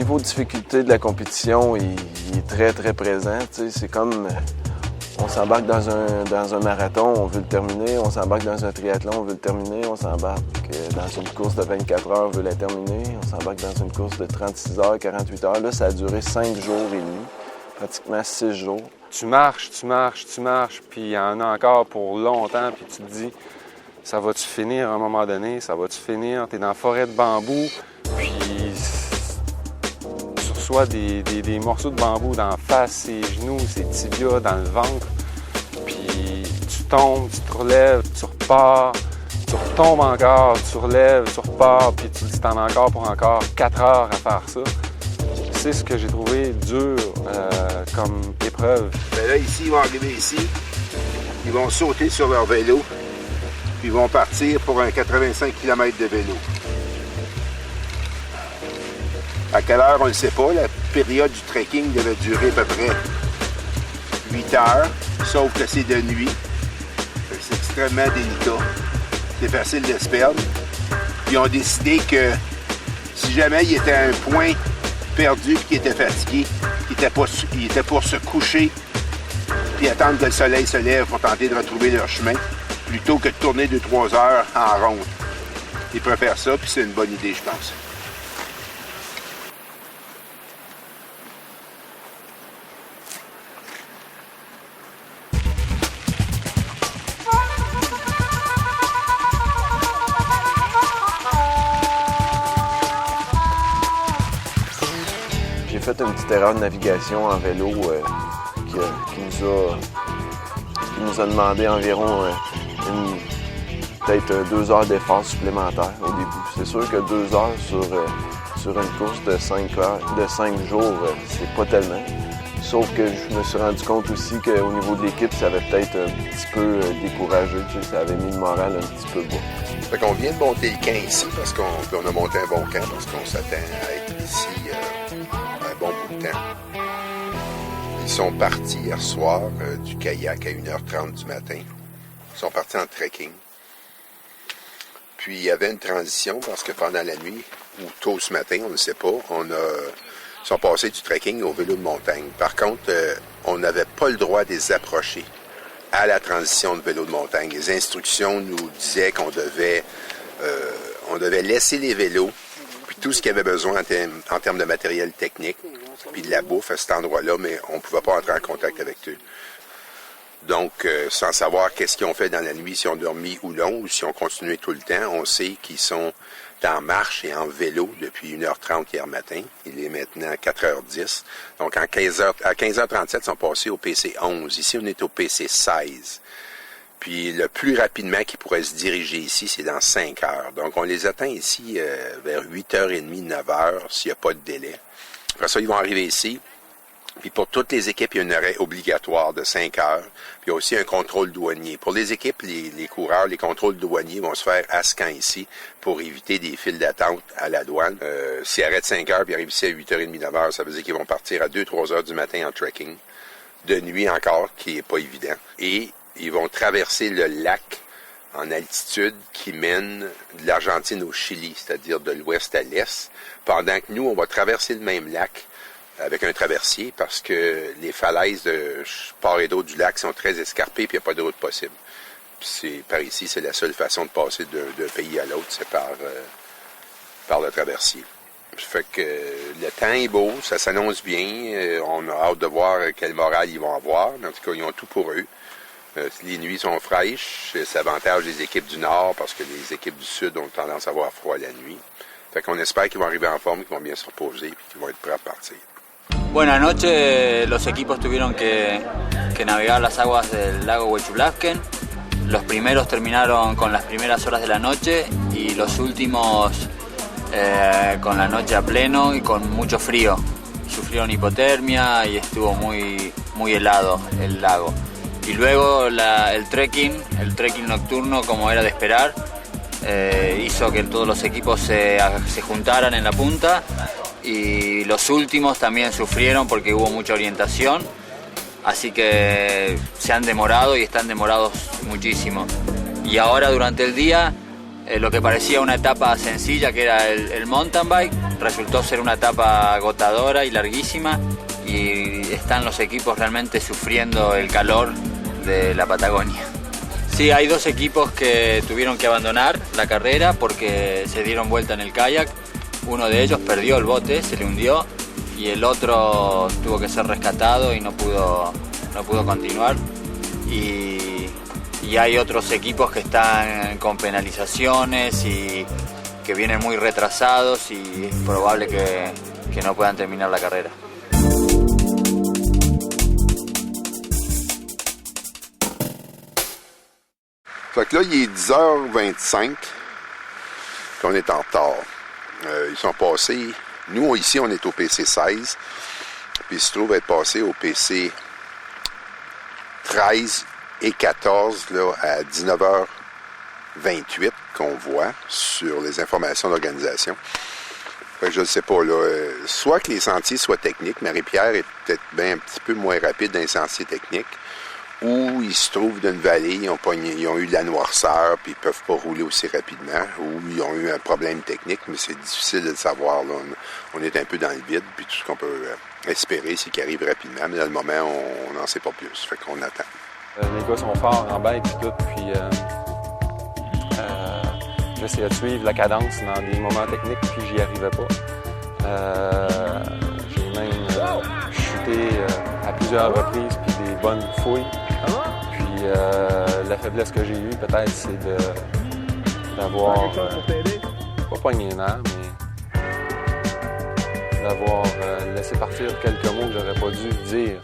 niveau de difficulté de la compétition, il est très, très présent. Tu sais, c'est comme on s'embarque dans un marathon, on veut le terminer. On s'embarque dans un triathlon, on veut le terminer. On s'embarque dans une course de 24 heures, on veut la terminer. On s'embarque dans une course de 36 heures, 48 heures. Là, ça a duré 5 jours et demi, pratiquement 6 jours. Tu marches, puis il y en a encore pour longtemps, puis tu te dis, ça va-tu finir à un moment donné? Ça va-tu finir? T'es dans la forêt de bambou, puis tu reçois des morceaux de bambou dans la face, ses genoux, ses tibias, dans le ventre, puis tu tombes, tu te relèves, tu repars, tu retombes encore, tu relèves, tu repars, puis tu te dis, t'en as encore pour encore 4 heures à faire ça. C'est ce que j'ai trouvé dur comme épreuve. Bien là, ici, ils vont arriver ici, ils vont sauter sur leur vélo, puis ils vont partir pour un 85 km de vélo. À quelle heure, on ne le sait pas. La période du trekking devait durer à peu près 8 heures, sauf que c'est de nuit. C'est extrêmement délicat. C'est facile de se perdre. Puis ils ont décidé que si jamais il était à un point perdu et qu'il était fatigué, il était pour se coucher puis attendre que le soleil se lève pour tenter de retrouver leur chemin, plutôt que de tourner 2-3 heures en ronde. Ils préfèrent ça, puis c'est une bonne idée, je pense. J'ai fait une petite erreur de navigation en vélo qui nous a demandé environ peut-être 2 heures d'effort supplémentaire au début. C'est sûr que 2 heures sur une course de 5 jours, c'est pas tellement. Sauf que je me suis rendu compte aussi qu'au niveau de l'équipe, ça avait peut-être un petit peu découragé. Tu sais, ça avait mis le moral un petit peu bas. Fait qu'on vient de monter le camp ici parce qu'on a monté un bon camp parce qu'on s'attend à être ici un bon bout de temps. Ils sont partis hier soir du kayak à 1h30 du matin. Ils sont partis en trekking. Puis il y avait une transition parce que pendant la nuit, ou tôt ce matin, on ne sait pas, ils sont passés du trekking au vélo de montagne. Par contre, on n'avait pas le droit de les approcher à la transition de vélo de montagne. Les instructions nous disaient qu'on devait laisser les vélos, puis tout ce qu'il y avait besoin en termes de matériel technique, puis de la bouffe à cet endroit-là, mais on ne pouvait pas entrer en contact avec eux. Donc, sans savoir qu'est-ce qu'ils ont fait dans la nuit, si on dormi ou non, ou si on continué tout le temps, on sait qu'ils sont en marche et en vélo depuis 1h30 hier matin. Il est maintenant 4h10. Donc, à 15h37, ils sont passés au PC11. Ici, on est au PC16. Puis, le plus rapidement qu'ils pourraient se diriger ici, c'est dans 5 heures. Donc, on les attend ici vers 8h30, 9h, s'il n'y a pas de délai. Après ça, ils vont arriver ici. Puis pour toutes les équipes, il y a un arrêt obligatoire de 5 heures. Puis il y a aussi un contrôle douanier. Pour les équipes, les coureurs, les contrôles douaniers vont se faire à ce camp ici pour éviter des files d'attente à la douane. S'ils arrêtent 5 heures puis arrivent ici à 8h30, 9h, ça veut dire qu'ils vont partir à 2-3 heures du matin en trekking. De nuit encore, qui est pas évident. Et ils vont traverser le lac en altitude qui mène de l'Argentine au Chili, c'est-à-dire de l'ouest à l'est, pendant que nous, on va traverser le même lac avec un traversier parce que les falaises de part et d'autre du lac sont très escarpées et il n'y a pas de route possible. Puis par ici, c'est la seule façon de passer d'un pays à l'autre, c'est par le traversier. Ça fait que le temps est beau, ça s'annonce bien, on a hâte de voir quel moral ils vont avoir, mais en tout cas, ils ont tout pour eux. Les nuits sont fraîches, ça avantage les équipes du Nord parce que les équipes du Sud ont tendance à avoir froid la nuit. Fait qu'on espère qu'ils vont arriver en forme, qu'ils vont bien se reposer et qu'ils vont être prêts à partir. Bueno, anoche los equipos tuvieron que navegar las aguas del lago Huechulafken. Los primeros terminaron con las primeras horas de la noche y los últimos con la noche a pleno y con mucho frío. Sufrieron hipotermia y estuvo muy helado el lago. Y luego el trekking nocturno, como era de esperar, hizo que todos los equipos se juntaran en la punta. Y los últimos también sufrieron porque hubo mucha orientación, así que se han demorado y están demorados muchísimo. Y ahora durante el día Lo que parecía una etapa sencilla, que era el mountain bike, resultó ser una etapa agotadora y larguísima, y están los equipos realmente sufriendo el calor de la Patagonia. Sí, hay 2 equipos que tuvieron que abandonar la carrera porque se dieron vuelta en el kayak. Uno de ellos perdió el bote, se le hundió, y el otro tuvo que ser rescatado y no pudo continuar. Y hay otros equipos que están con penalizaciones y que vienen muy retrasados, y es probable que no puedan terminar la carrera. Fait que là, il est 10h25, puis on est en retard. Ils sont passés, nous ici on est au PC 16, puis il se trouve être passé au PC 13 et 14 là, à 19h28 qu'on voit sur les informations d'organisation. Fait que je ne sais pas, là, soit que les sentiers soient techniques, Marie-Pierre est peut-être bien un petit peu moins rapide dans les sentiers techniques, ou ils se trouvent dans une vallée, ils ont eu de la noirceur, puis ils ne peuvent pas rouler aussi rapidement, ou ils ont eu un problème technique, mais c'est difficile de le savoir. Là. On est un peu dans le vide, puis tout ce qu'on peut espérer, c'est qu'il arrive rapidement, mais dans le moment, on n'en sait pas plus, fait qu'on attend. Les gars sont forts en bike et tout, puis j'essayais de suivre la cadence dans des moments techniques, puis j'y arrivais pas. J'ai même chuté à plusieurs reprises, puis des bonnes fouilles. Puis la faiblesse que j'ai eue, peut-être, c'est d'avoir, pas pogné les nerfs, mais d'avoir laissé partir quelques mots que j'aurais pas dû dire.